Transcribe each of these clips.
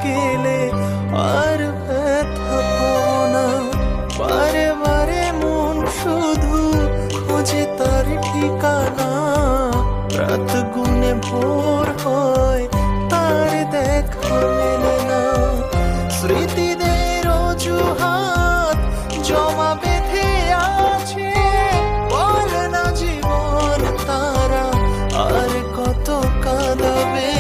গেলে আর ব্যথা পাবো না। বারে বারে মন শুধু খোঁজে তার ঠিকানা, রাত গুনে ভোর হয় তার দেখা মেলে না। স্মৃতিদের অজুহাত জমা বেঁধে আছে, বলে না জীবন তারা আর কত কাঁদাবে,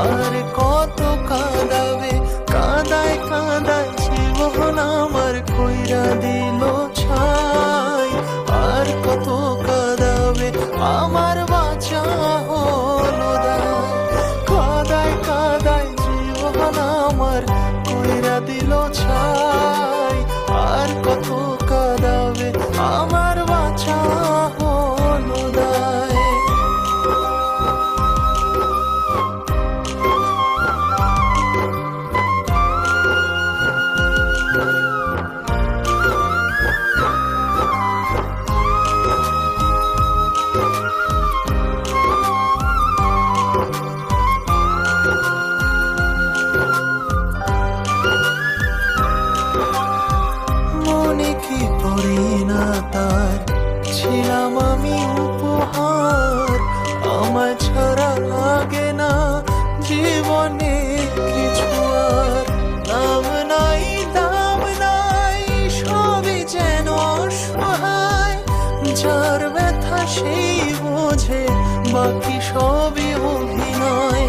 আর কত কাঁদাবে। কাঁদায় কাঁদায় জীবন আমার কইরা দিল ছাই, আর কত কাঁদাবে আমার বাঁচা হলো দায়। কাঁদায় কাঁদায় জীবন আমার কইরা দিল ছাই, আর কত কাঁদাবে আমার বাঁচা হলো দায়। মনে কি করি না তার ছিলাম আমি উপহার, আমার ছাড়া লাগে না জীবনে কিছু আর। নাম নাই দাম নাই সবই যেন অসহায়, যার ব্যথা সেই বোঝে বাকি সবই অভিনয়।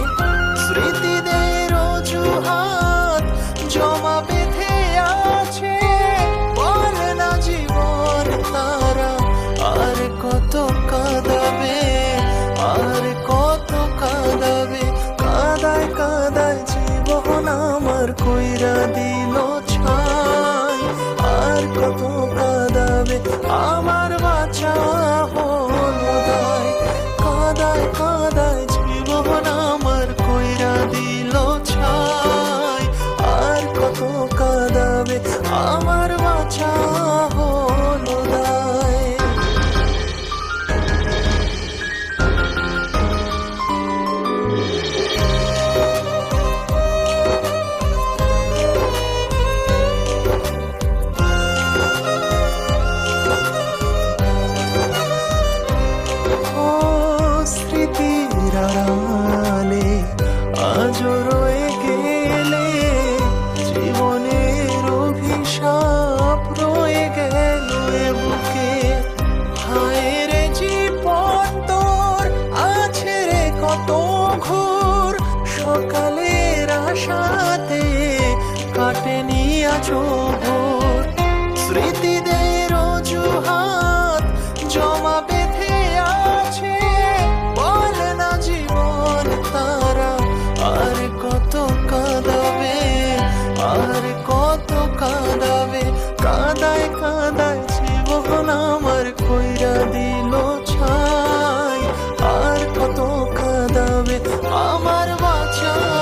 স্মৃতিদের অজুহাত জমা বেঁধে আছে, বলে না জীবন তারা আর কত কাঁদাবে, আর কত কাঁদাবে। কাঁদায় কাঁদায় জীবন আমার কইরা দিল ছাই, আর কত কাঁদাবে আমার বাঁচা হলো দায়। কাঁদায় কাঁদায় জীবন আমার কইরা দিল ছাই, আর কত কাঁদাবে আমার বাঁচা হলো দায়। ও স্মৃতির আড়ালে আজও রয়ে গেলে, জীবনের অভিশাপ রয়ে গেল এ বুকে। হায় রে জীবন তোর আছে রে কত ঘোর, সকালের আশাতে কাটেনি আজও ভোর।